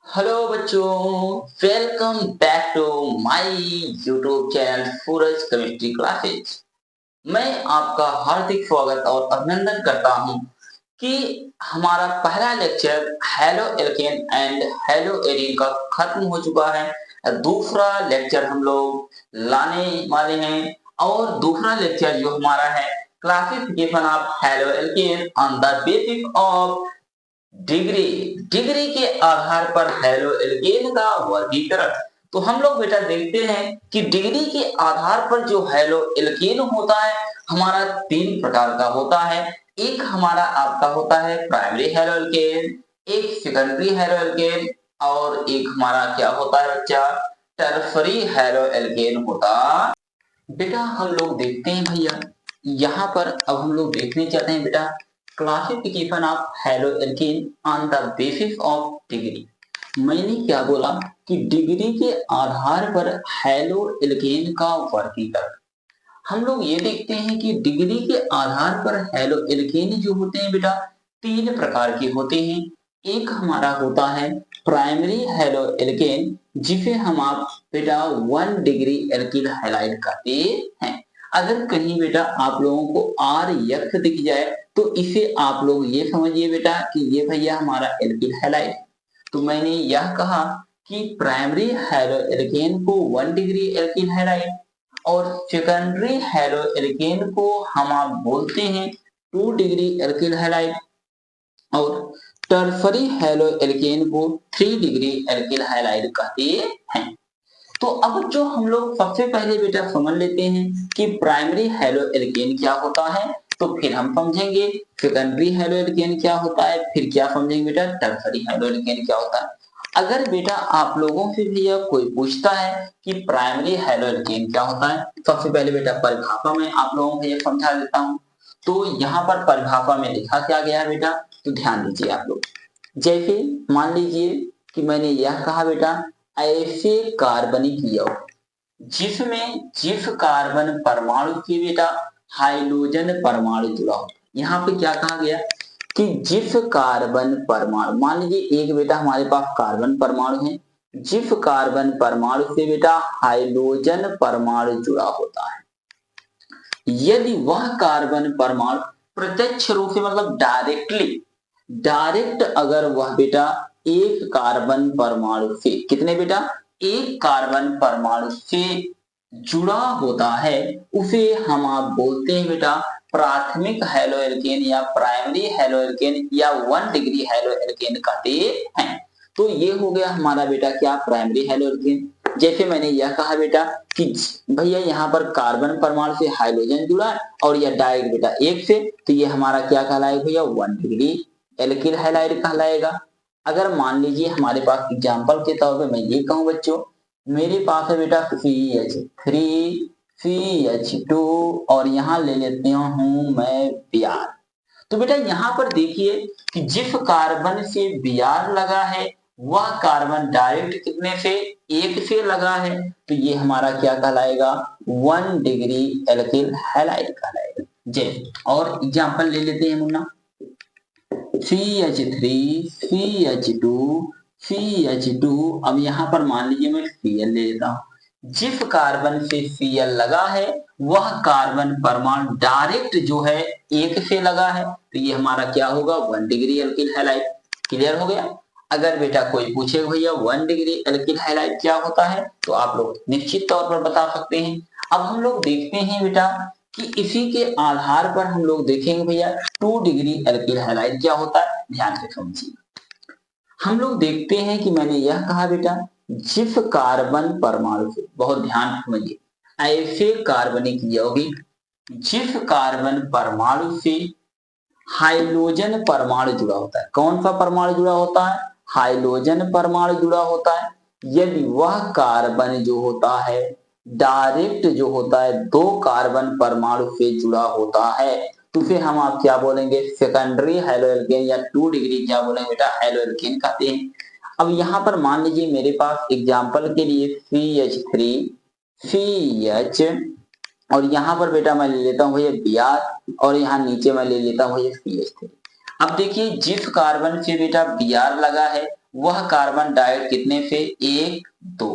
Hello बच्चों, welcome back to my YouTube channel Suraj chemistry classes. मैं आपका हार्दिक स्वागत और अभिनंदन करता हूं कि हमारा पहला lecture halo alkane and hello arene का खत्म हो चुका है। दूसरा लेक्चर हम लोग लाने वाले हैं और दूसरा लेक्चर जो हमारा है classification of halo alkane on the basis of degree. Degree के आधार पर हेलो एल्केन का वर्गीकरण। तो हम लोग बेटा देखते हैं कि डिग्री के आधार पर जो हेलो एल्केन होता है हमारा तीन प्रकार का होता है। एक हमारा आपका होता है प्राइमरी हेलो एल्केन, एक सेकेंडरी हेलो एल्केन और एक हमारा क्या होता है बच्चा टर्फरी हेलो एल्केन होता। बेटा हम लोग देखते हैं भैया, यहाँ पर अब हम लोग देखने चाहते हैं बेटा classification of halo alkane on the basis of degree. मैंने क्या बोला कि डिग्री के आधार पर हेलो एल्केन का वर्गीकरण। हम लोग ये देखते हैं कि डिग्री के आधार पर हेलो एल्केन जो होते हैं बेटा तीन प्रकार के होते हैं। एक हमारा होता है प्राइमरी हेलो एल्केन जिसे हम आप बेटा 1 डिग्री एल्किल हैलाइड कहते हैं। अगर कहीं बेटा आप लोगों को आर यक्ष दिख जाए तो इसे आप लोग ये समझिए बेटा कि ये भैया हमारा एल्किल हैलाइड। तो मैंने यह कहा कि प्राइमरी हेलो एल्केन को 1 डिग्री एल्किल हैलाइड और सेकेंडरी हेलो एल्केन को हम आप बोलते हैं 2 डिग्री एल्किल हैलाइड और टर्फरी हेलो एल्केन को 3 डिग्री एल्किल हैलाइड कहते हैं। तो अब जो हम लोग सबसे पहले बेटा समझ लेते हैं कि प्राइमरी हेलो एल्केन क्या होता है, तो फिर हम समझेंगे सेकेंडरी हेलो एल्केन क्या होता है, फिर क्या समझेंगे बेटा टर्फरी हेलो एल्केन क्या होता है। अगर बेटा आप लोगों से भी कोई पूछता है कि प्राइमरी हेलो एल्केन क्या होता है, सबसे पहले बेटा परिभाषा में आप लोगों को ये समझा देता हूँ। तो यहाँ पर परिभाषा में लिखा क्या गया है बेटा, तो ध्यान दीजिए आप लोग। जैसे मान लीजिए कि मैंने यह कहा बेटा ऐसे कार्बनिक यौगिक जिसमें जिस कार्बन परमाणु के बेटा हाइड्रोजन परमाणु जुड़ा हो। यहाँ पे क्या कहा गया कि जिस कार्बन परमाणु, मान लीजिए एक बेटा हमारे पास कार्बन परमाणु है, जिस कार्बन परमाणु से बेटा हाइड्रोजन परमाणु जुड़ा होता है, यदि वह कार्बन परमाणु प्रत्यक्ष रूप से मतलब डायरेक्ट अगर वह बेटा एक कार्बन परमाणु से कितने बेटा एक कार्बन परमाणु से जुड़ा होता है उसे हम आप बोलते हैं बेटा प्राथमिक हेलो एल्केन या प्राइमरी हेलो एल्केन या 1 डिग्री हेलो एल्केन कहते हैं। तो ये हो गया हमारा बेटा क्या प्राइमरी हेलो एल्केन। जैसे मैंने यह कहा बेटा कि भैया यहाँ पर कार्बन परमाणु से हाइड्रोजन जुड़ा है और यह डायरेक्ट बेटा एक से, तो ये हमारा क्या कहलाएगा भैया 1 डिग्री एल्किल हैलाइड कहलाएगा। अगर मान लीजिए हमारे पास एग्जांपल के तौर पे मैं ये कहूं बच्चों, मेरे पास है बेटा CH3 CH2 और यहाँ ले लेते हूं मैं Br। तो बेटा यहाँ पर देखिए कि जिस कार्बन से Br लगा है वह कार्बन डायरेक्ट कितने से एक से लगा है, तो ये हमारा क्या कहलाएगा 1 डिग्री एल्किल हैलाइड कहलाएगा। जैसे और एग्जांपल ले लेते हैं मुन्ना CH3 CH2 CH2। अब यहाँ पर मान लीजिए मैं Cl ले लेता हूं। जिस कार्बन से Cl लगा है वह कार्बन परमाणु डायरेक्ट जो है एक से लगा है, तो ये हमारा क्या होगा 1 डिग्री एल्किल हैलाइड। क्लियर हो गया। अगर बेटा कोई पूछे भैया 1 डिग्री एल्किल हैलाइड क्या होता है, तो आप लोग निश्चित तौर पर बता सकते हैं। अब हम लोग देखते हैं बेटा कि इसी के आधार पर हम लोग देखेंगे भैया 2 डिग्री एल्किल हैलाइड क्या होता है। ध्यान से समझिए, हम लोग देखते हैं कि मैंने यह कहा बेटा जिस कार्बन परमाणु से, बहुत ध्यान से समझिए, ऐसे कार्बनिक यौगिक जिस कार्बन परमाणु से हाइड्रोजन परमाणु जुड़ा होता है। कौन सा परमाणु जुड़ा होता है, हाइड्रोजन परमाणु जुड़ा होता है। यदि वह कार्बन जो होता है डायरेक्ट जो होता है दो कार्बन परमाणु से जुड़ा होता है, तो फिर हम आप क्या बोलेंगे सेकेंडरी हेलो एल्केन या 2 डिग्री क्या बोलेंगे बेटा हेलो एल्केन कहते हैं। अब यहाँ पर मान लीजिए मेरे पास एग्जांपल के लिए CH3 CH और यहाँ पर बेटा मैं ले लेता हूँ भैया Br और यहाँ नीचे मैं ले लेता हूँ भैया CH3। अब देखिए जिस कार्बन से बेटा Br लगा है वह कार्बन डाइऑक्साइड कितने पे, 1 2।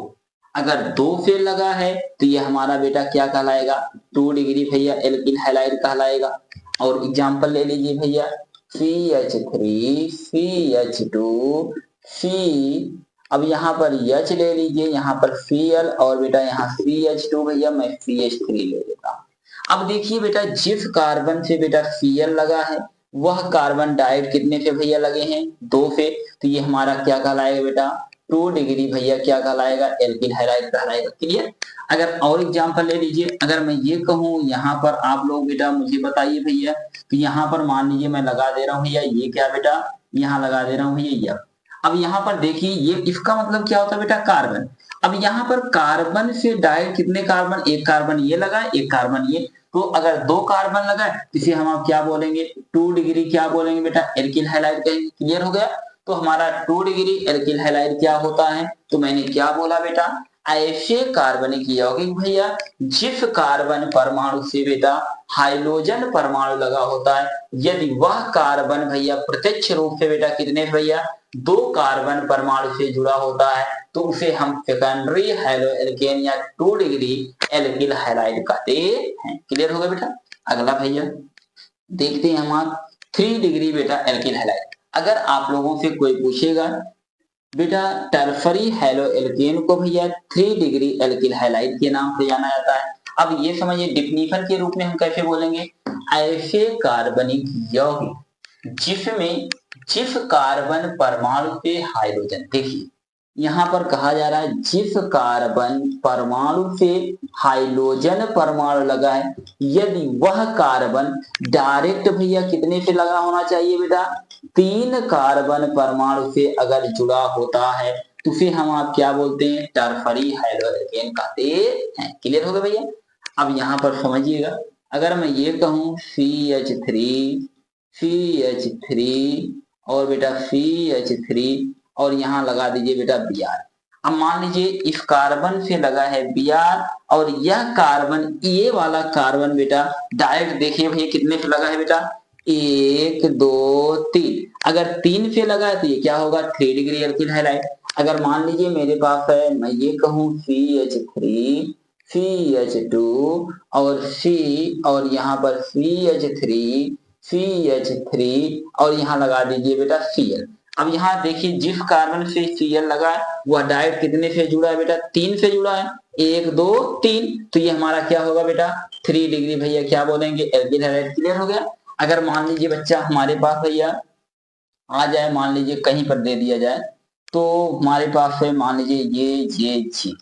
अगर 2 पे लगा है तो ये हमारा बेटा क्या कहलाएगा, 2 डिग्री भैया एल्किल हैलाइड कहलाएगा। और एग्जांपल ले लीजिए भैया, CH3 CH2 C। अब यहाँ पर H ले लीजिए, यहाँ पर Cl और बेटा यहाँ CH2 भैया मैं CH3 ले लेता हूँ। अब देखिए बेटा, जिस कार्बन से बेटा Cl लगा है वह कार्बन डाइऑक्साइड कितने पे भैया लगे हैं, 2 पे। तो ये हमारा क्या कहलाएगा बेटा, 2 डिग्री भैया क्या कहलाएगा, एल्किल हैलाइड कहलाएगा। क्लियर। अगर और एग्जांपल ले लीजिए, अगर मैं ये कहूँ यहाँ पर आप लोग बेटा मुझे बताइए भैया, तो यहाँ पर मान लीजिए मैं लगा दे रहा हूँ भैया, ये क्या बेटा, यहाँ लगा दे रहा हूँ भैया ये। अब यहाँ पर देखिए, ये इसका मतलब क्या होता है बेटा, कार्बन। अब यहाँ पर कार्बन से डाइऑक्साइड कितने कार्बन, एक कार्बन ये लगा है, एक कार्बन ये। तो अगर 2 कार्बन लगा है इसे हम आप क्या बोलेंगे, 2 डिग्री क्या बोलेंगे बेटा, एल्किल हैलाइड कहेंगे। क्लियर हो गया। तो हमारा 2 डिग्री एल्किल हैलाइड क्या होता है, तो मैंने क्या बोला बेटा, ऐसे कार्बनिक यौगिक भैया जिस कार्बन परमाणु से बेटा हाइड्रोजन परमाणु लगा होता है, यदि वह कार्बन भैया प्रत्यक्ष रूप से बेटा कितने भैया, 2 कार्बन परमाणु से जुड़ा होता है, तो उसे हम सेकेंडरी हैलो एल्केन या 2 डिग्री एल्किल हैलाइड कहते हैं। क्लियर हो गया बेटा। अगला भैया देखते हैं हम 3 डिग्री बेटा एल्किल हैलाइड। अगर आप लोगों से कोई पूछेगा बेटा टर्फरी हैलो एल्केन को भैया 3 डिग्री एल्किल हैलाइड के नाम से जाना जाता है। अब ये समझिए डिफिनीशन के रूप में हम कैसे बोलेंगे, ऐसे कार्बनिक यौगिक जिसमें जिस कार्बन परमाणु से हाइड्रोजन, देखिए यहाँ पर कहा जा रहा है जिस कार्बन परमाणु से हाइड्रोजन परमाणु लगा है, यदि वह कार्बन डायरेक्ट भैया कितने से लगा होना चाहिए बेटा, 3 कार्बन परमाणु से अगर जुड़ा होता है तो उसे हम आप क्या बोलते हैं, टर्फरी हाइड्रोजन कहते हैं। क्लियर हो गया भैया। अब यहाँ पर समझिएगा, अगर मैं ये कहूँ CH3 और बेटा CH3 और यहाँ लगा दीजिए बेटा Br। अब मान लीजिए इस कार्बन से लगा है Br और यह कार्बन, ये वाला कार्बन बेटा डायरेक्ट देखिए भैया कितने से लगा है बेटा, 1 2 3। अगर 3 से लगा है तो ये क्या होगा, 3 डिग्री एल्किल हैलाइड। अगर मान लीजिए मेरे पास है, मैं ये कहूँ CH3 CH2 और C और यहाँ पर CH3 और यहाँ लगा दीजिए बेटा Cl। अब यहाँ देखिए जिस कार्बन से Cl लगा है वह डायरेक्ट कितने से जुड़ा है बेटा, 3 से जुड़ा है, 1 2 3। तो ये हमारा क्या होगा बेटा, 3 डिग्री भैया क्या बोलेंगे, एल्किल हैलाइड। क्लियर हो गया। अगर मान लीजिए बच्चा हमारे पास भैया आ जाए, मान लीजिए कहीं पर दे दिया जाए, तो हमारे पास है मान लीजिए ये जी।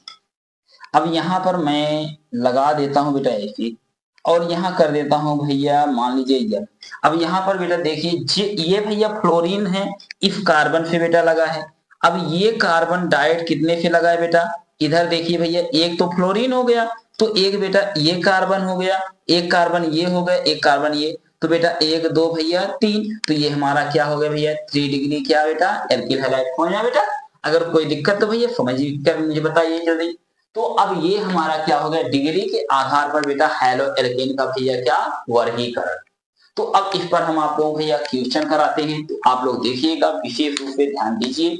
अब यहाँ पर मैं लगा देता हूँ बेटा ऐसी, और यहाँ कर देता हूँ भैया मान लीजिए ये। अब यहाँ पर बेटा देखिए ये भैया फ्लोरीन है, इस कार्बन से बेटा लगा है। अब ये कार्बन डाइऑक्साइड कितने से लगा है बेटा, इधर देखिए भैया, एक तो फ्लोरीन हो गया, तो एक बेटा ये कार्बन हो गया, एक कार्बन ये हो गया, एक कार्बन ये, तो बेटा 1 2 भैया 3। तो ये हमारा क्या हो गया भैया, 3 डिग्री क्या बेटा, एल्किल हैलाइड हो गया बेटा। अगर कोई दिक्कत तो भैया समझ कर मुझे बताइए जल्दी। तो अब ये हमारा क्या हो गया, डिग्री के आधार पर बेटा हैलो एल्केन का भैया क्या, वर्गीकरण। तो अब इस पर हम आप लोग भैया क्वेश्चन कराते हैं, तो आप लोग देखिएगा, विशेष रूप से ध्यान दीजिए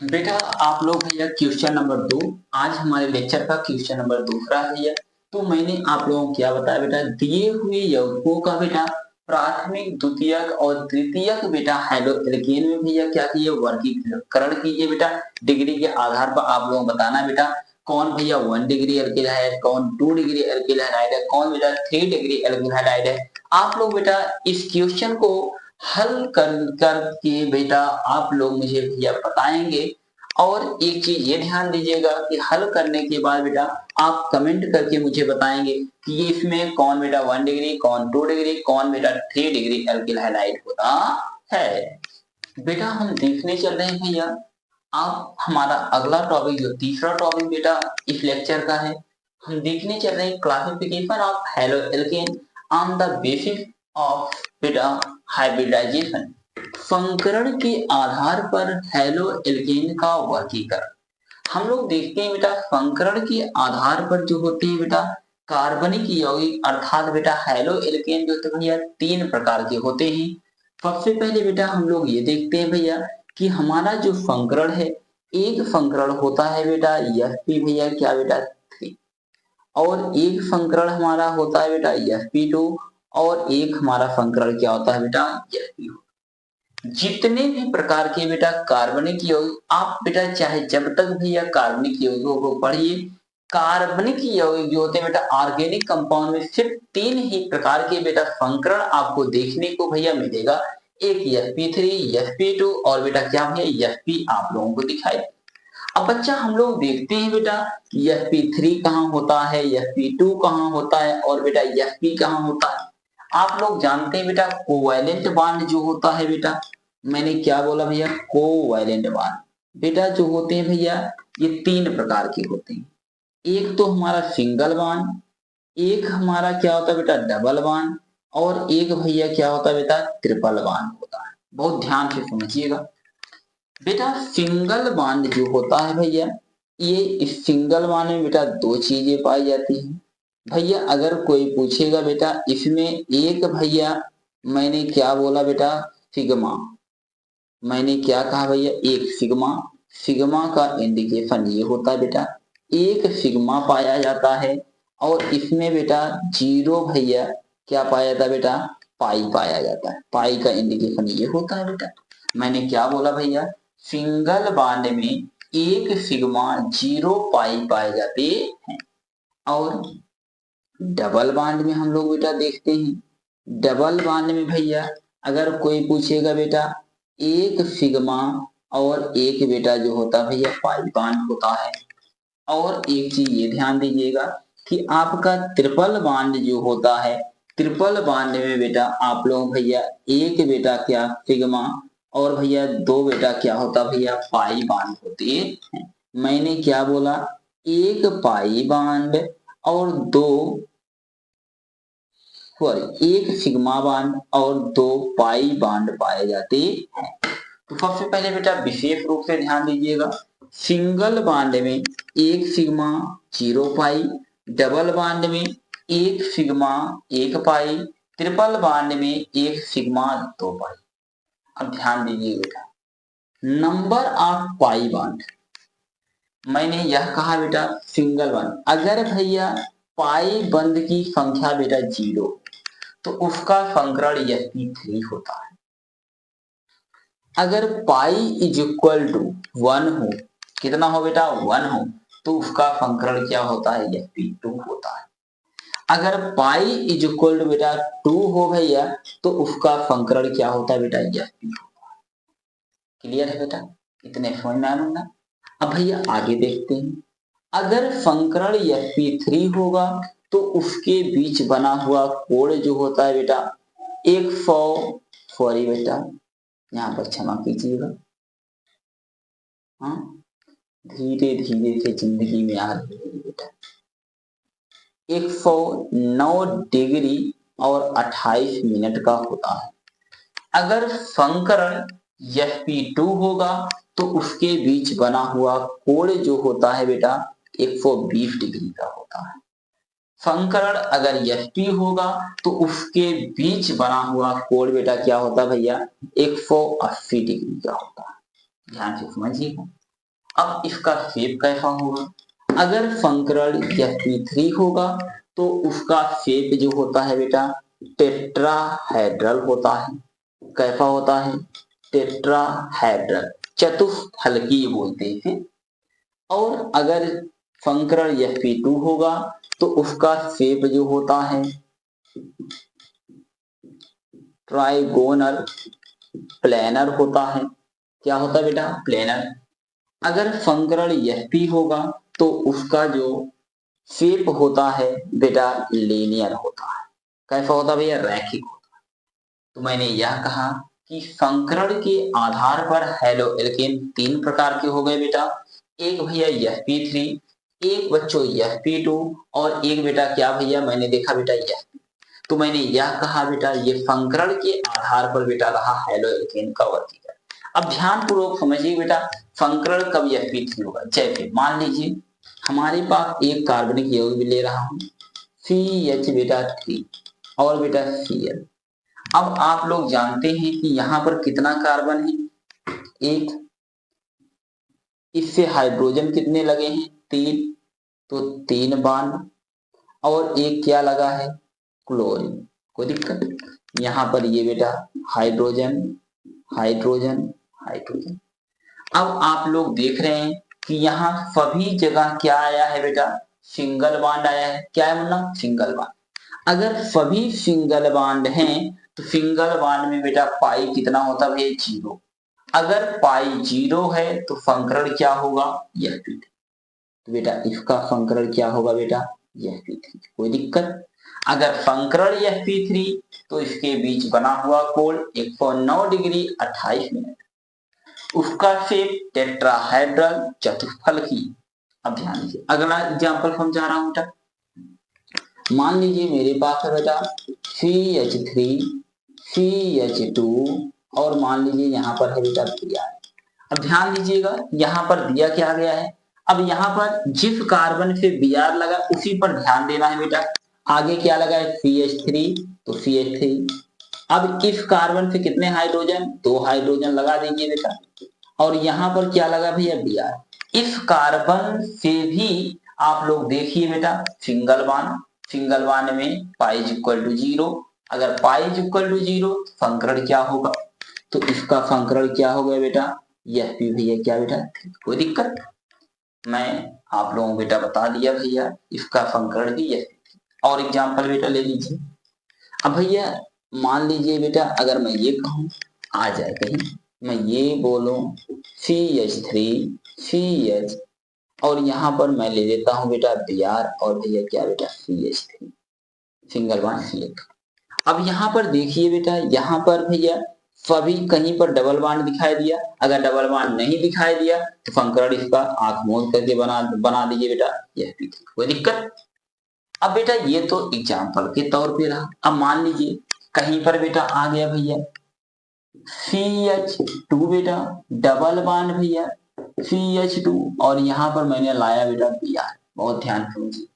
बेटा। आप लोग भैया क्वेश्चन नंबर 2, आज हमारे लेक्चर का क्वेश्चन नंबर 2 है भैया। तो मैंने आप लोगों को क्या बताया बेटा, दिए हुए यौगिकों का बेटा प्राथमिक द्वितीयक और तृतीयक बेटा हैलो एल्केन में भैया क्या किए, वर्गीकरण कीजिए बेटा। डिग्री के आधार पर आप लोगों को बताना बेटा कौन भैया 1 डिग्री एल्किल हैलाइड, कौन 2 डिग्री एल्किल हैलाइड है, कौन बेटा 3 डिग्री एल्किल हैलाइड है। आप लोग बेटा इस क्वेश्चन को हल करके बेटा आप लोग मुझे भैया बताएंगे। और एक चीज ये ध्यान दीजिएगा कि हल करने के बाद बेटा आप कमेंट करके मुझे बताएंगे कि ये इसमें कौन बेटा 1 डिग्री, कौन 2 डिग्री, कौन बेटा 3 डिग्री एल्किल हैलाइड होता है। बेटा हम देखने चल रहे हैं भैया, अब हमारा अगला टॉपिक जो तीसरा टॉपिक बेटा इस लेक्चर का है, हम देखने चल रहे हैं classification of haloalkane on the basis of बेटा हाइब्रिडाइजेशन। संकरण के आधार पर हैलो एल्केन का वर्गीकरण। हम लोग देखते हैं बेटा संकरण के आधार पर जो होते हैं बेटा कार्बनिक यौगिक अर्थात बेटा हैलो एल्केन जो होते हैं भैया 3 प्रकार के होते हैं। सबसे पहले बेटा हम लोग ये देखते हैं भैया कि हमारा जो संकरण है, एक संकरण होता है बेटा Sp भैया क्या बेटा 3, और एक संकरण हमारा होता है बेटा Sp2, और एक हमारा संकरण क्या होता है बेटा Sp4। जितने भी प्रकार के बेटा कार्बनिक यौगिक आप बेटा चाहे जब तक भैया कार्बनिक यौगिकों को पढ़िए, कार्बनिक यौगिक जो होते हैं बेटा ऑर्गेनिक कंपाउंड में सिर्फ 3 ही प्रकार के बेटा संकरण आपको देखने को भैया मिलेगा। एक Sp3, Sp2 और बेटा क्या भैया Sp आप लोगों को दिखाई। अब बच्चा हम लोग देखते हैं बेटा Sp3 कहाँ होता है, Sp2 कहाँ होता है और बेटा Sp कहाँ होता है। आप लोग जानते हैं बेटा कोवैलेंट बॉन्ड जो होता है बेटा, मैंने क्या बोला भैया कोवैलेंट बॉन्ड बेटा जो होते हैं भैया ये 3 प्रकार के होते हैं। एक तो हमारा सिंगल बॉन्ड, एक हमारा क्या होता है बेटा डबल बॉन्ड, और एक भैया क्या होता है बेटा ट्रिपल बॉन्ड होता है। बहुत ध्यान से समझिएगा बेटा। सिंगल बॉन्ड जो होता है भैया, ये इस सिंगल बॉन्ड में बेटा 2 चीजें पाई जाती हैं भैया। अगर कोई पूछेगा बेटा इसमें एक भैया मैंने क्या बोला बेटा सिग्मा, मैंने क्या कहा भैया एक सिग्मा, सिग्मा का इंडिकेशन ये होता है बेटा एक सिग्मा पाया जाता है, और इसमें बेटा 0 भैया क्या पाया जाता है बेटा पाई पाया जाता है। पाई का इंडिकेशन ये होता है बेटा। मैंने क्या बोला भैया सिंगल बॉन्ड में एक सिग्मा 0 पाई पाए जाते हैं, और डबल बॉन्ड में हम लोग बेटा देखते हैं डबल बॉन्ड में भैया अगर कोई पूछेगा बेटा एक सिग्मा और एक बेटा जो होता है भैया पाई बॉन्ड होता है। और एक चीज ये ध्यान दीजिएगा कि आपका ट्रिपल बॉन्ड जो होता है, ट्रिपल बॉन्ड में बेटा आप लोग भैया एक बेटा क्या सिग्मा और भैया 2 बेटा क्या होता भैया पाई बॉन्ड होते हैं। मैंने क्या बोला एक पाई बॉन्ड और 2 सॉरी एक सिग्मा बॉन्ड और 2 पाई बॉन्ड पाए जाते हैं। तो सबसे पहले बेटा विशेष रूप से ध्यान दीजिएगा सिंगल बॉन्ड में एक सिग्मा 0 पाई, डबल बॉन्ड में एक सिग्मा 1 पाई, ट्रिपल बॉन्ड में एक सिग्मा 2 पाई। अब ध्यान दीजिए बेटा नंबर ऑफ पाई बॉन्ड, मैंने यह कहा बेटा सिंगल बॉन्ड अगर भैया पाई बंद की संख्या बेटा 0 तो उसका संकरण Sp3 होता है। अगर पाई इज इक्वल टू 1 हो, कितना हो बेटा 1 हो, तो उसका संकरण क्या होता है Sp2 होता है। अगर पाई इज इक्वल टू बेटा 2 हो भैया तो उसका संकरण क्या होता है बेटा Sp होता है। क्लियर है बेटा, इतने समझ में आया ना। अब भैया आगे देखते हैं अगर संकरण Sp3 होगा तो उसके बीच बना हुआ कोण जो होता है बेटा 100 सॉरी बेटा यहाँ पर क्षमा कीजिएगा, हाँ धीरे धीरे से जिंदगी में आ रही है बेटा 109 डिग्री और 28 मिनट का होता है। अगर संकरण Sp2 होगा तो उसके बीच बना हुआ कोण जो होता है बेटा 120 डिग्री का होता है। संकरण अगर Sp होगा तो उसके बीच बना हुआ कोण बेटा क्या होता है भैया 180 डिग्री का होता है। ध्यान से समझिएगा। अब इसका शेप कैसा होगा, अगर संकरण Sp3 होगा तो उसका शेप जो होता है बेटा टेट्राहेड्रल होता है। कैसा होता है टेट्राहेड्रल, चतुष्फलकीय बोलते हैं। और अगर संकरण Sp2 होगा तो उसका शेप जो होता है ट्राइगोनल प्लेनर होता है। क्या होता है बेटा प्लेनर। अगर संकरण Sp होगा तो उसका जो शेप होता है बेटा लीनियर होता है। कैसा होता है भैया रैखिक होता है। तो मैंने यह कहा कि संकरण के आधार पर हेलो एल्केन 3 प्रकार के हो गए बेटा, एक भैया Sp3, एक बच्चों Sp2 और एक बेटा क्या भैया मैंने देखा बेटा Sp। तो मैंने यह कहा बेटा ये संकरण के आधार पर बेटा रहा हेलो एल्केन का वर्गीकरण। अब ध्यान पूर्वक समझिए बेटा संकरण कब Sp3 होगा। जैसे मान लीजिए हमारे पास एक कार्बनिक यौगिक भी ले रहा हूं CH बेटा 3 और बेटा Cl। अब आप लोग जानते हैं कि यहाँ पर कितना कार्बन है एक, इससे हाइड्रोजन कितने लगे हैं? 3, तो 3 बांड, और एक क्या लगा है? क्लोरीन। कोई दिक्कत? यहाँ पर ये बेटा हाइड्रोजन हाइड्रोजन हाइड्रोजन। अब आप लोग देख रहे हैं कि यहाँ सभी जगह क्या आया है बेटा? सिंगल बॉन्ड आया है। क्या है मुन्ना? Single bond. अगर सभी सिंगल बॉन्ड हैं तो सिंगल बॉन्ड में बेटा पाई कितना होता है? 0। अगर पाई 0 है तो फंक्रण क्या होगा? यह पी। तो बेटा इसका फंक्रण क्या होगा बेटा? यह P3। कोई दिक्कत? अगर फंक्रण यह P3 तो इसके बीच बना हुआ कोण 109 डिग्री 28 मिनट। उसका शेप टेट्राहेड्रल चतुष्फलकी। अब ध्यान दीजिए, अगला एग्जाम्पल समझा रहा हूं बेटा। मान लीजिए मेरे पास है बेटा CH3 CH2 और मान लीजिए यहाँ पर है बेटा Br। अब ध्यान दीजिएगा यहाँ पर दिया क्या गया है। अब यहाँ पर जिस कार्बन से Br लगा उसी पर ध्यान देना है बेटा। आगे क्या लगा है? CH3, तो CH3। अब इस कार्बन से कितने हाइड्रोजन? 2 हाइड्रोजन लगा दीजिए बेटा। और यहाँ पर क्या लगा भैया? Br। इस कार्बन से भी आप लोग देखिए बेटा सिंगल बॉन्ड, सिंगल बॉन्ड में पाई इज इक्वल टू 0। अगर pi is equal to 0 function क्या होगा? तो इसका फंक्रण क्या हो गया बेटा? यह भी भैया क्या बेटा? कोई दिक्कत? मैं आप लोगों को बेटा बता दिया भैया इसका फंक्रण भी यह। और एग्जाम्पल बेटा ले लीजिए। अब भैया मान लीजिए बेटा अगर मैं ये कहूं, आ जाए कहीं, मैं ये बोलूं CH3 CH और यहाँ पर मैं ले लेता हूं बेटा Br और भैया क्या बेटा? CH3 single bond CH। अब यहाँ पर देखिए बेटा, यहाँ पर भैया सभी कहीं पर डबल बॉन्ड दिखाई दिया। अगर डबल बॉन्ड नहीं दिखाई दिया तो फंक्रण इसका आंख मूंद करके बना दीजिए बेटा यह P3। कोई दिक्कत? अब बेटा ये तो एग्जाम्पल के तौर पे रहा। अब मान लीजिए कहीं पर बेटा आ गया भैया CH2 बेटा डबल बॉन्ड भैया CH2 और यहाँ पर मैंने लाया बेटा Br। बहुत ध्यान समझिए,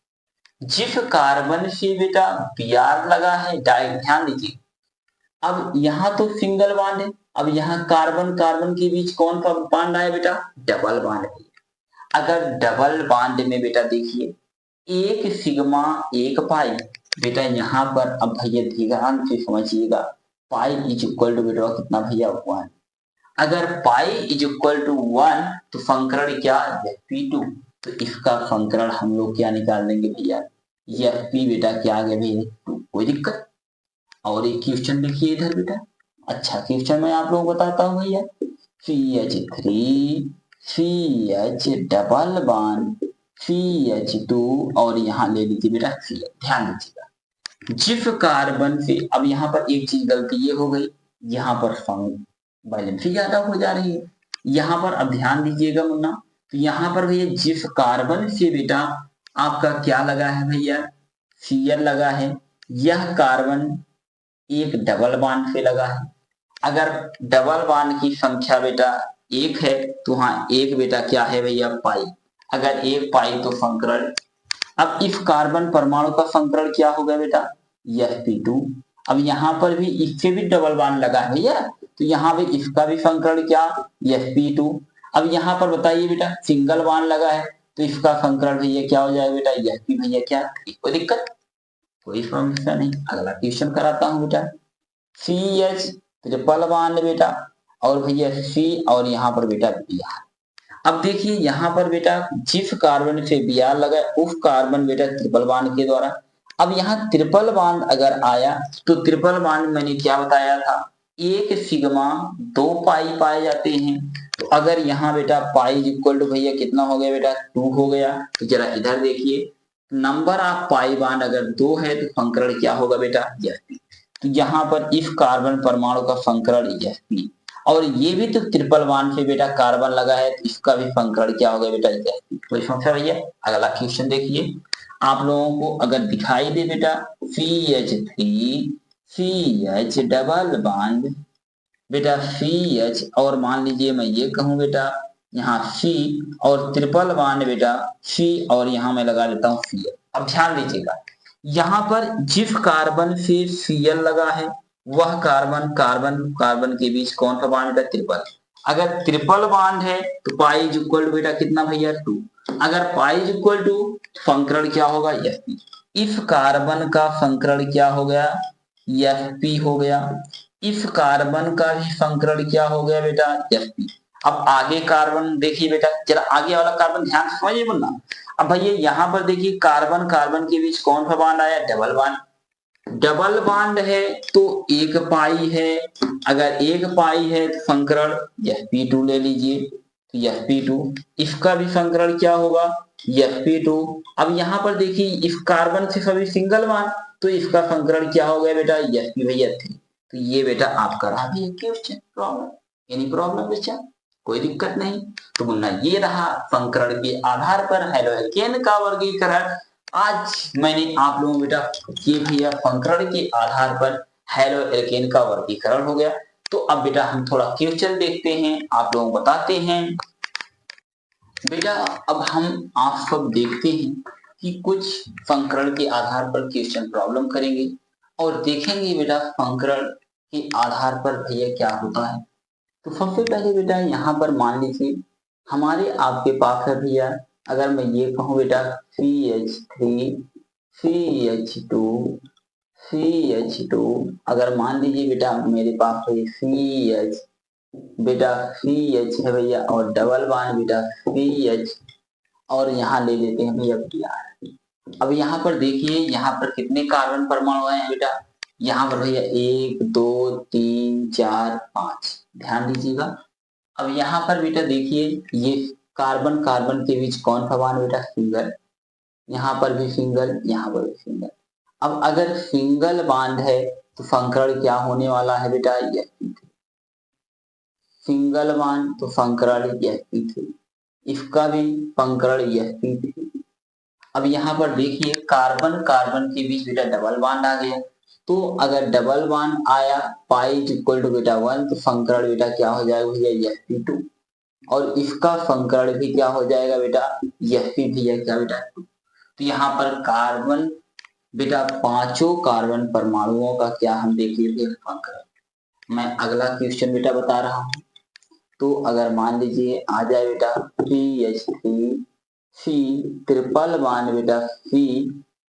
जिस कार्बन से बेटा Br लगा है डायरेक्ट ध्यान दीजिए। अब यहाँ तो सिंगल बॉन्ड है, अब यहाँ कार्बन कार्बन के बीच कौन सा बॉन्ड आया बेटा? Double bond. अगर डबल बॉन्ड में बेटा देखिए एक सिग्मा एक पाई बेटा यहाँ पर, अब भैया ध्यान से समझिएगा, पाई इज इक्वल टू बेटा कितना भैया? 1। अगर पाई इज इक्वल टू 1 तो फंक्रण क्या है? P2। तो इसका फंक्रण हम लोग क्या निकाल देंगे भैया? यह P बेटा क्या आ गया भैया? 2। कोई दिक्कत? और एक क्वेश्चन देखिए इधर बेटा, अच्छा क्वेश्चन मैं आप लोगों को बताता हूँ भैया। CH3 CH double bond CH2 और यहाँ ले लीजिए बेटा CH। ध्यान दीजिएगा जिस कार्बन से, अब यहाँ पर एक चीज गलती ये हो गई, यहाँ पर वैलेंसी ज्यादा हो जा रही है। यहाँ पर अब ध्यान दीजिएगा मुन्ना, तो यहाँ पर भैया जिस कार्बन से बेटा आपका क्या लगा है भैया? Cl लगा है, यह कार्बन एक डबल बॉन्ड से लगा है। अगर डबल बॉन्ड की संख्या बेटा 1 है तो हाँ एक बेटा क्या है भैया? पाई। अगर 1 पाई तो फंक्रण। अब इस कार्बन परमाणु का फंक्रण क्या होगा बेटा? यह P2। अब यहाँ पर भी इससे भी डबल बॉन्ड लगा है भैया, तो यहाँ भी इसका भी फंक्रण क्या? यह P2। अब यहाँ पर बताइए बेटा सिंगल बॉन्ड लगा है तो इसका फंक्रण भैया क्या हो जाएगा बेटा? यह भी भैया क्या? कोई दिक्कत? कोई समस्या नहीं। अगला क्वेश्चन कराता हूँ बेटा। CH ट्रिपल बॉन्ड बेटा और भैया C और यहाँ पर बेटा Br। अब देखिए यहाँ पर बेटा जिस कार्बन से Br लगा उस कार्बन बेटा ट्रिपल बॉन्ड के द्वारा। अब यहाँ ट्रिपल बॉन्ड अगर आया तो ट्रिपल बॉन्ड मैंने क्या बताया था? एक सिग्मा 2 पाई पाए जाते हैं। तो अगर यहाँ बेटा पाई इज इक्वल टू भैया कितना हो गया बेटा? 2 हो गया। तो जरा इधर देखिए नंबर ऑफ पाई बॉन्ड अगर 2 है तो फंक्रण क्या होगा बेटा? यह। तो यहाँ पर इस कार्बन परमाणु का फंक्रण यह P और ये भी तो ट्रिपल बॉन्ड से बेटा कार्बन लगा है तो इसका भी फंक्रण क्या होगा बेटा? यह P। कोई समस्या भैया? अगला क्वेश्चन देखिए, आप लोगों को अगर दिखाई दे बेटा CH3 CH डबल बॉन्ड बेटा CH और मान लीजिए मैं ये कहूं बेटा यहाँ C और ट्रिपल बॉन्ड बेटा C और यहाँ मैं लगा देता हूँ Cl। अब ध्यान दीजिएगा यहाँ पर जिस कार्बन से Cl लगा है वह कार्बन कार्बन कार्बन के बीच कौन सा बॉन्ड है? ट्रिपल। अगर ट्रिपल बॉन्ड है तो पाई इज इक्वल टू बेटा कितना भैया 2। अगर पाई इज इक्वल टू फंक्रण क्या होगा Sp। इस कार्बन का फंक्रण क्या हो गया Sp हो गया। इस कार्बन का भी फंक्रण क्या हो गया बेटा Sp। अब आगे कार्बन देखिए बेटा, जरा आगे वाला कार्बन ध्यान से समझिए वरना। अब भैया यहाँ पर देखिए कार्बन कार्बन के बीच कौन सा बॉन्ड आया, डबल बॉन्ड। डबल बॉन्ड है तो एक पाई है, अगर एक पाई है तो फंक्रण Sp2 ले लीजिए, तो Sp2 इसका भी फंक्रण क्या होगा Sp2। अब यहाँ पर देखिए इस कार्बन से सभी सिंगल बॉन्ड, तो इसका फंक्रण क्या हो गया बेटा Sp भैया 3। तो ये बेटा आपका रहा भी क्वेश्चन प्रॉब्लम, एनी प्रॉब्लम बच्चा, कोई दिक्कत नहीं। तो बोलना ये रहा फंक्रण के आधार पर हैलोएल्केन का वर्गीकरण। आज मैंने आप लोगों बेटा ये भैया फंक्रण के आधार पर हैलोएल्केन का वर्गीकरण हो गया। तो अब बेटा हम थोड़ा क्वेश्चन देखते हैं, आप लोगों को बताते हैं। बेटा अब हम आप सब देखते हैं कि कुछ फंक्रण के आधार पर क्वेश्चन प्रॉब्लम करेंगे और देखेंगे बेटा फंक्रण के आधार पर भैया क्या होता है। तो सबसे पहले बेटा यहाँ पर मान लीजिए हमारे आपके पास है भैया, अगर मैं ये कहूँ बेटा CH3 CH2 CH2, अगर मान लीजिए बेटा मेरे पास है CH, बेटा CH है भैया और डबल बॉन्ड बेटा CH, और यहाँ ले लेते हैं भैया Br। अब यहाँ पर देखिए यहाँ पर कितने कार्बन परमाणु हैं बेटा, यहाँ पर भैया 1 2 3 4 5, ध्यान दीजिएगा। अब यहाँ पर बेटा देखिए ये कार्बन कार्बन के बीच कौन सा बॉन्ड बेटा सिंगल, यहाँ पर भी सिंगल, यहाँ पर भी सिंगल। अब अगर सिंगल बॉन्ड है तो फंक्रण क्या होने वाला है बेटा Sp3। सिंगल बॉन्ड तो फंक्रण Sp3, इसका भी फंक्रण Sp3। अब यहाँ पर देखिए कार्बन कार्बन के बीच बेटा डबल बॉन्ड आ गया, तो अगर डबल बॉन्ड आया पाई इक्वल टू बेटा 1, तो फंक्रण बेटा क्या हो जाएगा भैया Sp2, और इसका फंक्रण भी क्या हो जाएगा बेटा Sp भैया क्या बेटा 2। तो यहाँ पर कार्बन बेटा पांचों कार्बन परमाणुओं का क्या हम देख लीजिए फंक्शन। मैं अगला क्वेश्चन बेटा बता रहा हूँ। तो अगर मान लीजिए आ जाए बेटा CH3C ट्रिपल बॉन्ड बेटा C,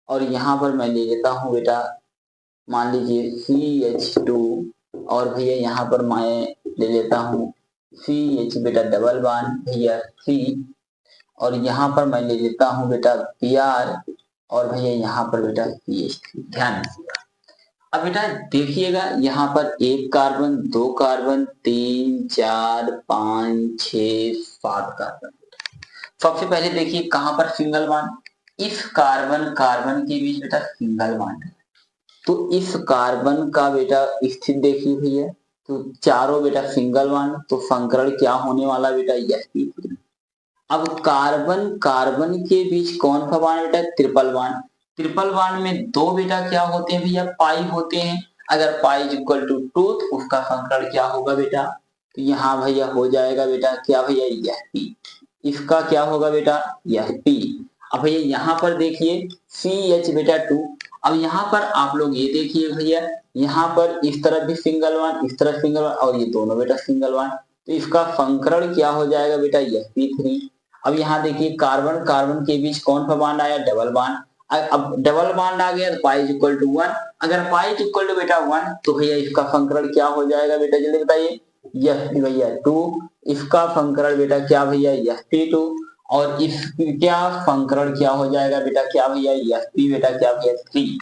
और यहाँ पर मैं ले लेता हूँ बेटा मान लीजिए CH2, और भैया यहाँ पर मैं ले लेता हूँ CH बेटा डबल बॉन्ड भैया C, और यहाँ पर मैं ले लेता हूँ बेटा Br, और भैया यहाँ पर बेटा CH3। ध्यान दीजिएगा। अब बेटा देखिएगा यहाँ पर एक कार्बन, दो कार्बन, 3 4 5 6 7 कार्बन। सबसे पहले देखिए कहाँ पर सिंगल बॉन्ड, इस कार्बन कार्बन के बीच बेटा सिंगल बॉन्ड है, तो इस कार्बन का बेटा स्थिति देखिए भैया, तो चारों बेटा सिंगल बॉन्ड, तो फंक्रण क्या होने वाला बेटा Sp3। अब कार्बन कार्बन के बीच कौन सा बॉन्ड बेटा ट्रिपल बॉन्ड। ट्रिपल बॉन्ड में दो बेटा क्या होते हैं भैया पाई होते हैं, अगर पाई इक्वल टू 2 तो उसका फंक्शन क्या होगा बेटा, तो यहाँ भैया हो जाएगा बेटा क्या भैया Sp, इसका क्या होगा बेटा Sp। अब भैया यहाँ पर देखिए CH बेटा 2, अब यहाँ पर आप लोग ये देखिए भैया यहाँ पर इस तरफ भी सिंगल बॉन्ड, इस तरफ सिंगल बॉन्ड, और ये दोनों बेटा सिंगल बॉन्ड, तो इसका फंक्शन क्या हो जाएगा बेटा Sp3। अब यहाँ देखिए कार्बन कार्बन के बीच कौन सा बॉन्ड आया डबल बॉन्ड, अब डबल बॉन्ड आ गया तो पाई इक्वल टू 1, अगर पाई इक्वल टू बेटा 1 तो भैया इसका फंक्शन क्या हो जाएगा बेटा जल्दी बताइए Sp भैया 2, इसका फंक्शन बेटा क्या भैया Sp2, और इस क्या फंक्शन क्या हो जाएगा बेटा क्या भैया Sp बेटा क्या भैया 3।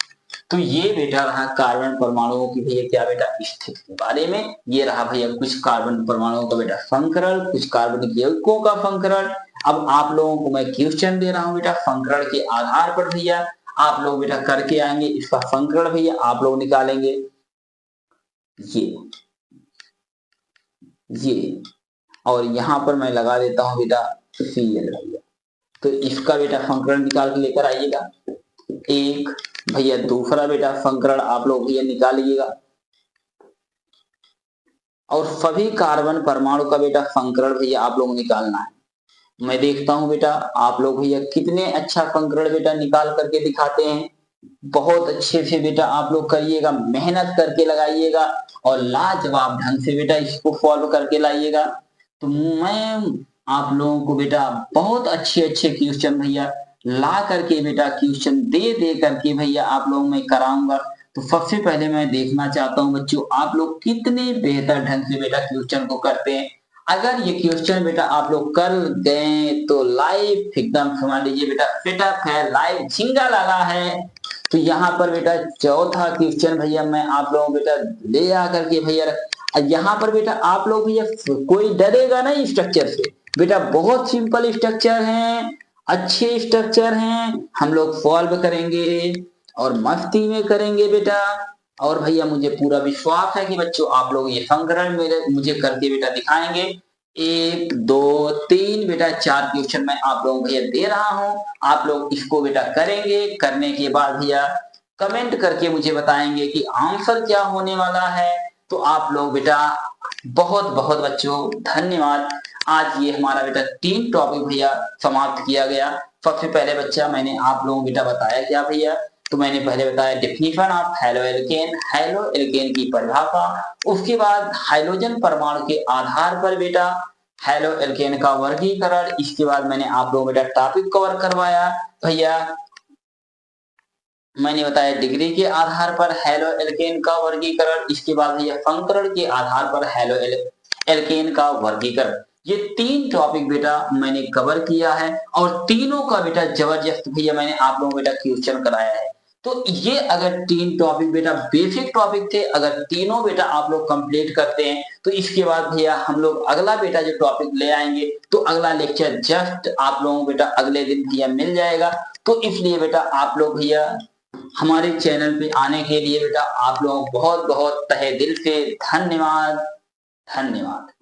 तो ये बेटा रहा कार्बन परमाणुओं की भैया क्या बेटा स्थिति के बारे में, ये रहा भैया कुछ कार्बन परमाणुओं का बेटा फंक्शन, कुछ कार्बनिक यौगिकों का फंक्शन। अब आप लोगों को मैं क्वेश्चन दे रहा हूं बेटा फंक्शन के आधार पर भैया आप लोग बेटा करके आएंगे, इसका फंक्शन भैया आप लोग निकालेंगे ये, और यहाँ पर मैं लगा देता हूं बेटा Cl भैया, तो इसका बेटा फंक्शन निकाल के लेकर आइएगा एक भैया, दूसरा बेटा फंक्शन आप लोग भैया निकालिएगा, और सभी कार्बन परमाणु का बेटा फंक्शन भैया आप लोग निकालना है। मैं देखता हूं बेटा आप लोग भैया कितने अच्छा फंक्शन बेटा निकाल करके दिखाते हैं, बहुत अच्छे से बेटा आप लोग करिएगा, मेहनत करके लगाइएगा और लाजवाब ढंग से बेटा इसको फॉलो करके लाइएगा। तो मैं आप लोगों को बेटा बहुत अच्छे-अच्छे क्वेश्चन भैया ला करके बेटा क्वेश्चन दे करके भैया आप लोगों में कराऊँगा। तो सबसे पहले मैं देखना चाहता हूँ बच्चों आप लोग कितने बेहतर ढंग से बेटा क्वेश्चन को करते हैं। अगर ये क्वेश्चन बेटा आप लोग कर गए तो लाइव एकदम समझ लीजिए बेटा सेटअप है, लाइव झिंगा लगा है। तो यहाँ पर बेटा चौथा क्वेश्चन भैया मैं आप लोगों को बेटा ले आकर के भैया यहाँ पर बेटा आप लोग भैया कोई डरेगा नहीं स्ट्रक्चर से। बेटा बहुत सिंपल स्ट्रक्चर है, अच्छे स्ट्रक्चर हैं, हम लोग सॉल्व करेंगे और मस्ती में करेंगे बेटा। और भैया मुझे पूरा विश्वास है कि बच्चों आप लोग ये संग्रहण मेरे मुझे करके बेटा दिखाएंगे। 1, 2, 3 बेटा 4 क्वेश्चन मैं आप लोगों को भैया दे रहा हूँ। आप लोग इसको बेटा करेंगे, करने के बाद भैया कमेंट करके मुझे बताएंगे कि आंसर क्या होने वाला है। तो आप लोग बेटा बहुत-बहुत बच्चों धन्यवाद। आज ये हमारा बेटा 3 टॉपिक भैया समाप्त किया गया। सबसे पहले बच्चा मैंने आप लोगों को बेटा बताया क्या भैया? तो मैंने पहले बताया डेफिनिशन ऑफ हैलो एल्केन की परिभाषा। उसके बाद हाइड्रोजन परमाणु के आधार पर बेटा हैलो एल्केन का वर्गीकरण। इसके बाद मैंने आप लोगों को बेटा टॉपिक कवर करवाया भैया। मैंने बताया डिग्री के आधार पर हैलो एल्केन का वर्गीकरण। इसके बाद भैया संकरण के आधार पर हैलो एल्केन का वर्गीकरण। ये 3 टॉपिक बेटा मैंने कवर किया है और तीनों का बेटा जबरदस्त भैया मैंने आप लोगों को बेटा क्वेश्चन कराया है। तो ये अगर 3 टॉपिक बेटा बेसिक टॉपिक थे, अगर तीनों बेटा आप लोग कंप्लीट करते हैं तो इसके बाद भैया हम लोग अगला बेटा जो टॉपिक ले आएंगे तो अगला लेक्चर जस्ट आप लोगों को बेटा अगले दिन भैया मिल जाएगा। तो इसलिए बेटा आप लोग भैया हमारे चैनल पे आने के लिए बेटा आप लोगों को बहुत-बहुत तहे दिल से धन्यवाद। धन्यवाद।